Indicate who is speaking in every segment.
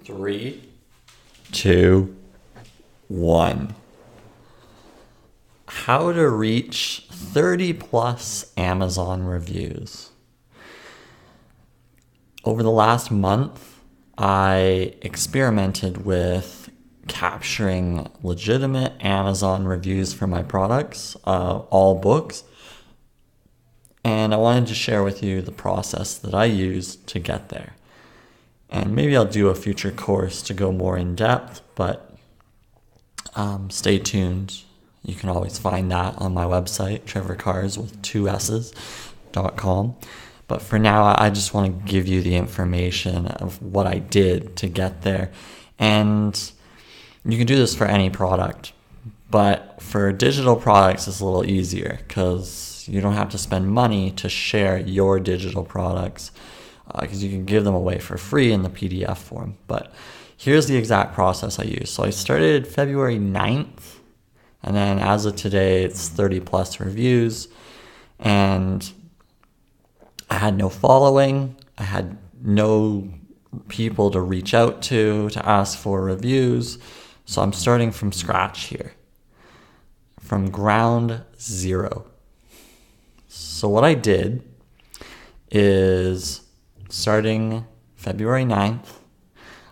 Speaker 1: Three, two, one. How to reach 30 plus Amazon reviews. Over the last month, I experimented with capturing legitimate Amazon reviews for my products, all books. And I wanted to share with you the process that I used to get there. And maybe I'll do a future course to go more in depth, but stay tuned. You can always find that on my website, trevorcars.com. But for now, I just want to give you the information of what I did to get there. And you can do this for any product, but for digital products, it's a little easier because you don't have to spend money to share your digital products, because you can give them away for free in the PDF form. But here's the exact process I use. So I started February 9th, and then as of today, it's 30 plus reviews, and I had no following. I had no people to reach out to ask for reviews. So I'm starting from scratch here, from ground zero. So what I did is, starting February 9th,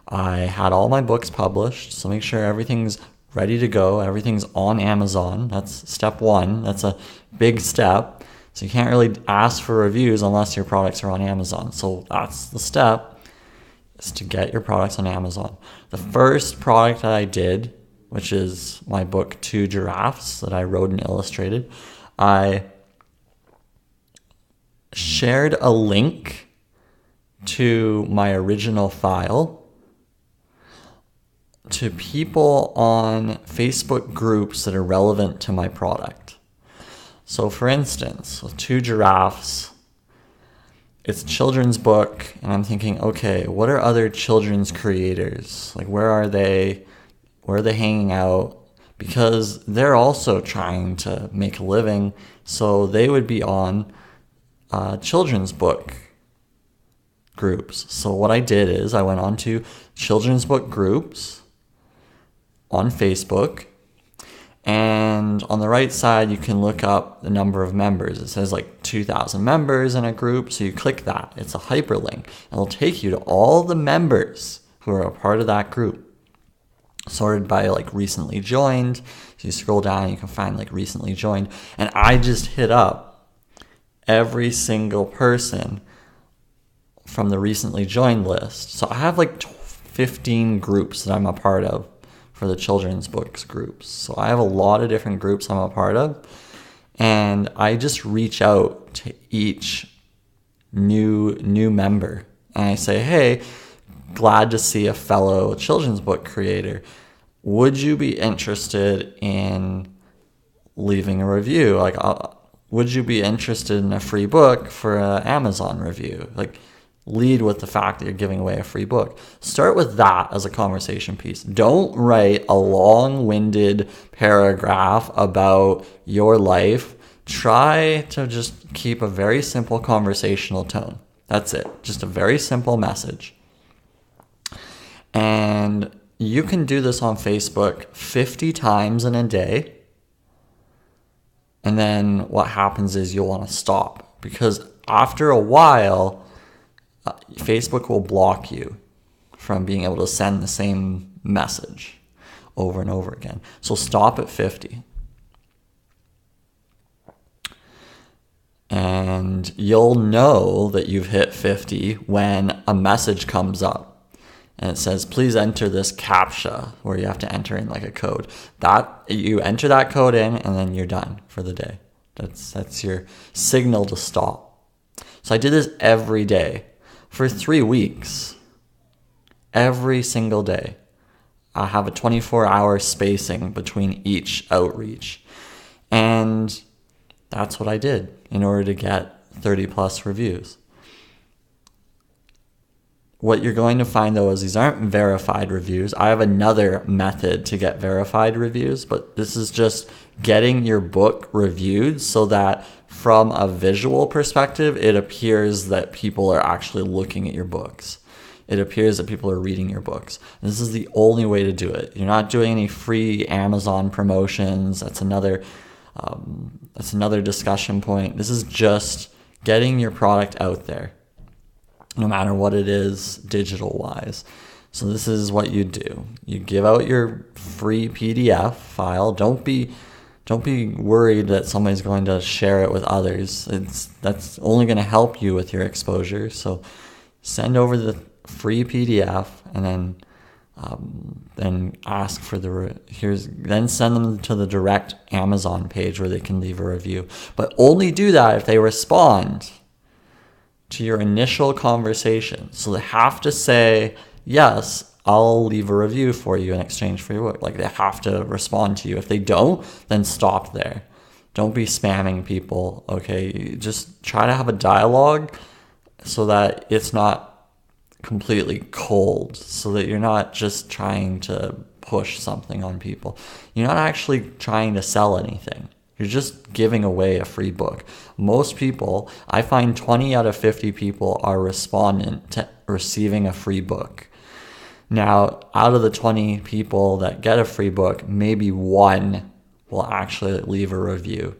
Speaker 1: I had all my books published, so make sure everything's ready to go, everything's on Amazon. That's step one. That's a big step. So you can't really ask for reviews unless your products are on Amazon. So that's the step, is to get your products on Amazon. The first product that I did, which is my book, Two Giraffes, that I wrote and illustrated, I shared a link to my original file to people on Facebook groups that are relevant to my product. So for instance, with Two Giraffes, it's a children's book, and I'm thinking, okay, what are other children's creators? Like, where are they? Where are they hanging out? Because they're also trying to make a living, so they would be on children's book groups. So what I did is I went on to children's book groups on Facebook, and on the right side you can look up the number of members. It says like 2,000 members in a group, so you click that. It's a hyperlink, and it'll take you to all the members who are a part of that group, sorted by like recently joined. So you scroll down, you can find like recently joined, and I just hit up every single person from the recently joined list. So I have like 15 groups that I'm a part of for the children's books groups. So I have a lot of different groups I'm a part of, and I just reach out to each new member, and I say, hey, glad to see a fellow children's book creator. Would you be interested in leaving a review? Like, would you be interested in a free book for an Amazon review? Like, lead with the fact that you're giving away a free book. Start with that as a conversation piece. Don't write a long-winded paragraph about your life. Try to just keep a very simple conversational tone. That's it. Just a very simple message. And you can do this on Facebook 50 times in a day. And then what happens is you'll want to stop, because after a while, Facebook will block you from being able to send the same message over and over again. So stop at 50. And you'll know that you've hit 50 when a message comes up and it says, please enter this CAPTCHA, where you have to enter in like a code. That you enter that code in, and then you're done for the day. That's your signal to stop. So I did this every day for 3 weeks. Every single day. I have a 24-hour spacing between each outreach. And that's what I did in order to get 30 plus reviews. What you're going to find, though, is these aren't verified reviews. I have another method to get verified reviews, but this is just getting your book reviewed so that from a visual perspective, it appears that people are actually looking at your books. it appears that people are reading your books. This is the only way to do it. You're not doing any free Amazon promotions. That's another discussion point. This is just getting your product out there, no matter what it is, digital-wise. So this is what you do. You give out your free PDF file. Don't be worried that somebody's going to share it with others. That's only going to help you with your exposure. So send over the free PDF, and then ask for then send them to the direct Amazon page where they can leave a review. But only do that if they respond to your initial conversation. So they have to say, yes, I'll leave a review for you in exchange for your book. Like, they have to respond to you. If they don't, then stop there. Don't be spamming people, okay? Just try to have a dialogue so that it's not completely cold, so that you're not just trying to push something on people. You're not actually trying to sell anything. You're just giving away a free book. Most people, I find 20 out of 50 people are respondent to receiving a free book. Now, out of the 20 people that get a free book, maybe one will actually leave a review.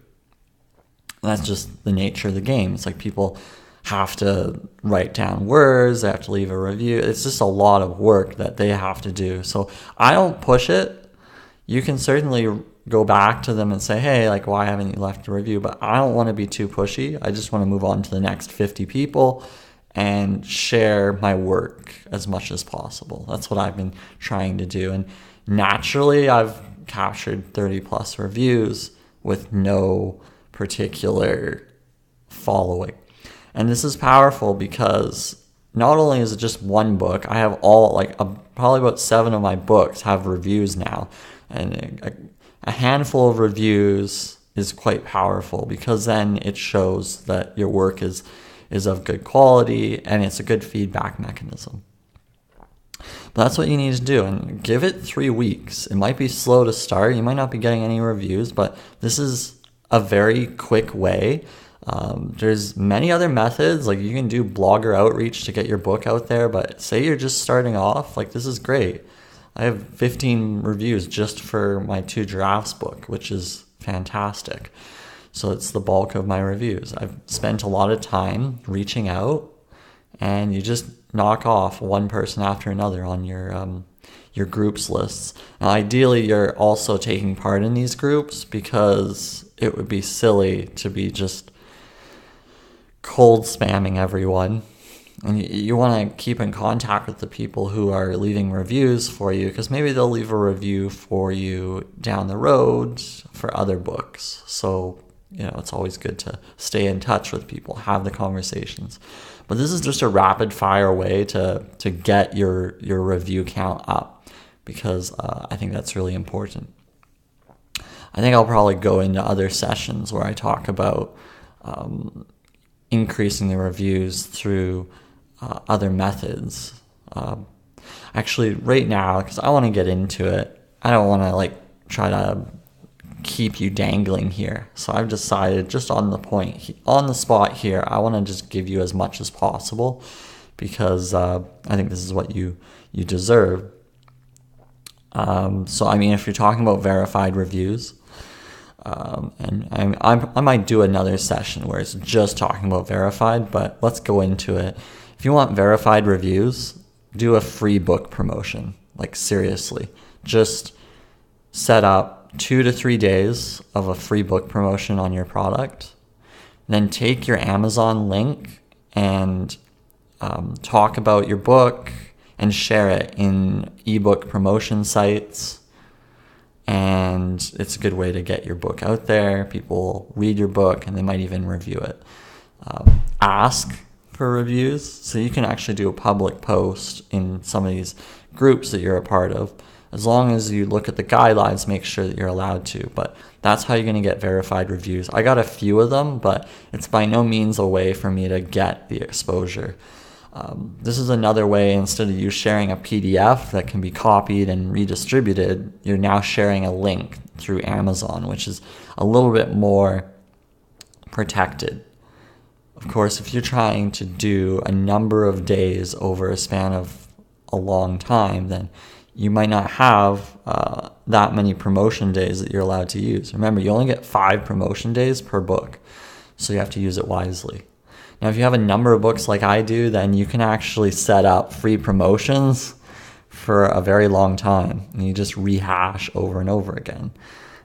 Speaker 1: That's just the nature of the game. It's like people have to write down words, they have to leave a review. It's just a lot of work that they have to do. So I don't push it. You can certainly go back to them and say, hey, like, why haven't you left a review? But I don't want to be too pushy. I just want to move on to the next 50 people and share my work as much as possible. That's what I've been trying to do. And naturally, I've captured 30 plus reviews with no particular following. And this is powerful because not only is it just one book, I have probably about 7 of my books have reviews now. And a handful of reviews is quite powerful because then it shows that your work is of good quality and it's a good feedback mechanism. But that's what you need to do, and give it 3 weeks. It might be slow to start. You might not be getting any reviews, but this is a very quick way. There's many other methods, like you can do blogger outreach to get your book out there, but say you're just starting off, like, this is great. I have 15 reviews just for my 2 Giraffes book, which is fantastic. So it's the bulk of my reviews. I've spent a lot of time reaching out, and you just knock off one person after another on your groups lists. Now, ideally, you're also taking part in these groups because it would be silly to be just cold spamming everyone. And you want to keep in contact with the people who are leaving reviews for you, because maybe they'll leave a review for you down the road for other books. So, it's always good to stay in touch with people, have the conversations. But this is just a rapid fire way to get your review count up, because I think that's really important. I think I'll probably go into other sessions where I talk about increasing the reviews through other methods. Actually, right now, because I want to get into it, I don't want to try to keep you dangling here. So I've decided just on the spot here, I want to just give you as much as possible, because I think this is what you deserve. So I mean, if you're talking about verified reviews, and I might do another session where it's just talking about verified, but let's go into it. If you want verified reviews, do a free book promotion. Like, seriously, just set up 2 to 3 days of a free book promotion on your product. Then take your Amazon link and talk about your book and share it in ebook promotion sites. And it's a good way to get your book out there. People read your book and they might even review it. Ask for reviews. So you can actually do a public post in some of these groups that you're a part of. As long as you look at the guidelines, make sure that you're allowed to. But that's how you're going to get verified reviews. I got a few of them, but it's by no means a way for me to get the exposure. This is another way. Instead of you sharing a PDF that can be copied and redistributed, you're now sharing a link through Amazon, which is a little bit more protected of course, if you're trying to do a number of days over a span of a long time, then you might not have that many promotion days that you're allowed to use. Remember, you only get 5 promotion days per book, so you have to use it wisely. Now, if you have a number of books like I do, then you can actually set up free promotions for a very long time, and you just rehash over and over again.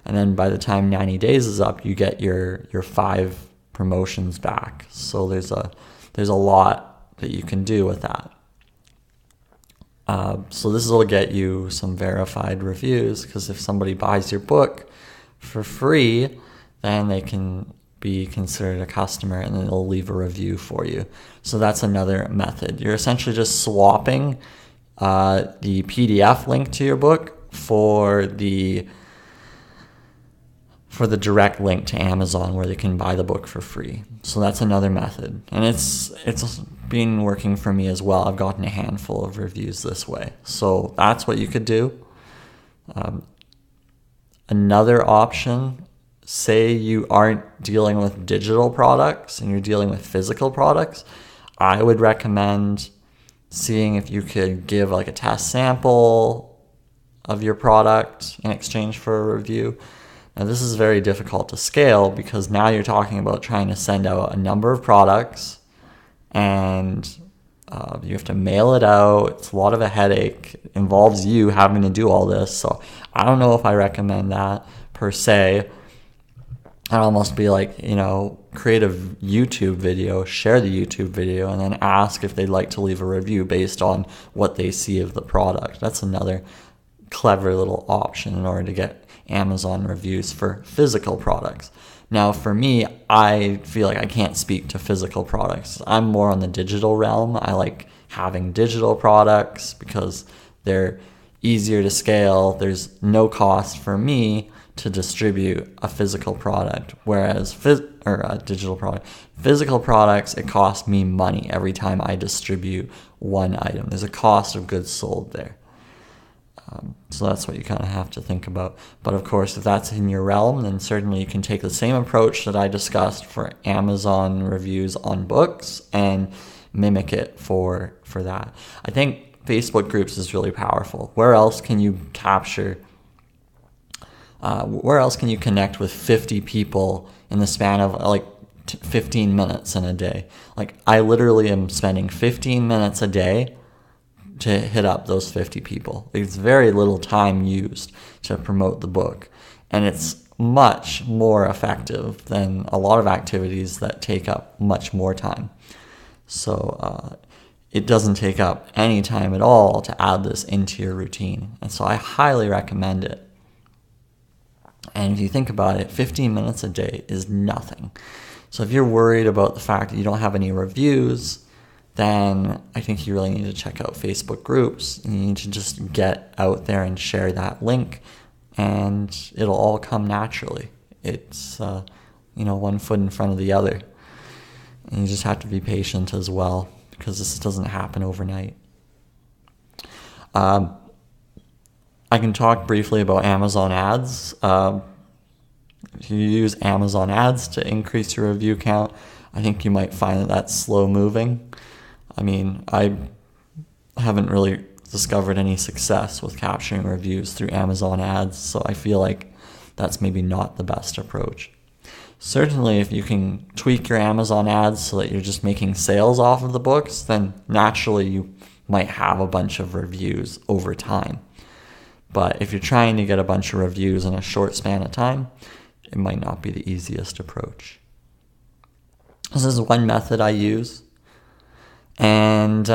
Speaker 1: And then by the time 90 days is up, you get your 5 promotions back. So there's a lot that you can do with that. So this will get you some verified reviews, because if somebody buys your book for free, then they can be considered a customer and then they'll leave a review for you. So that's another method. You're essentially just swapping the PDF link to your book for the direct link to Amazon where they can buy the book for free. So that's another method. And it's been working for me as well. I've gotten a handful of reviews this way. So that's what you could do. Another option, say you aren't dealing with digital products and you're dealing with physical products, I would recommend seeing if you could give like a test sample of your product in exchange for a review. Now, this is very difficult to scale because now you're talking about trying to send out a number of products, and you have to mail it out. It's a lot of a headache. It involves you having to do all this. So I don't know if I recommend that per se. I'd almost be like, create a YouTube video, share the YouTube video, and then ask if they'd like to leave a review based on what they see of the product. That's another clever little option in order to get Amazon reviews for physical products. Now, for me, I feel like I can't speak to physical products. I'm more on the digital realm. I like having digital products because they're easier to scale. There's no cost for me to distribute a physical product, whereas a digital product. Physical products, it costs me money every time I distribute one item. There's a cost of goods sold there. So that's what you kind of have to think about. But of course, if that's in your realm, then certainly you can take the same approach that I discussed for Amazon reviews on books and mimic it for that. I think Facebook groups is really powerful. Where else can you connect with 50 people in the span of 15 minutes in a day? Like, I literally am spending 15 minutes a day to hit up those 50 people. It's very little time used to promote the book, and it's much more effective than a lot of activities that take up much more time. So it doesn't take up any time at all to add this into your routine, and so I highly recommend it. And if you think about it, 15 minutes a day is nothing. So if you're worried about the fact that you don't have any reviews, then I think you really need to check out Facebook groups. You need to just get out there and share that link, and it'll all come naturally. It's, one foot in front of the other. And you just have to be patient as well, because this doesn't happen overnight. I can talk briefly about Amazon ads. If you use Amazon ads to increase your review count, I think you might find that that's slow moving. I mean, I haven't really discovered any success with capturing reviews through Amazon ads, so I feel like that's maybe not the best approach. Certainly, if you can tweak your Amazon ads so that you're just making sales off of the books, then naturally you might have a bunch of reviews over time. But if you're trying to get a bunch of reviews in a short span of time, it might not be the easiest approach. This is one method I use. And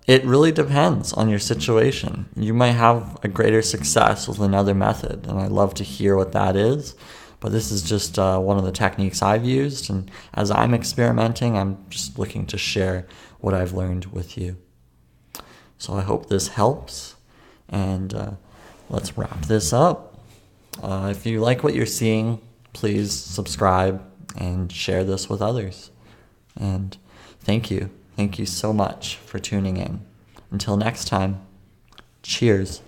Speaker 1: it really depends on your situation. You might have a greater success with another method, and I'd love to hear what that is. But this is just one of the techniques I've used, and as I'm experimenting, I'm just looking to share what I've learned with you. So I hope this helps, and let's wrap this up. If you like what you're seeing, please subscribe and share this with others. And thank you. Thank you so much for tuning in. Until next time, cheers.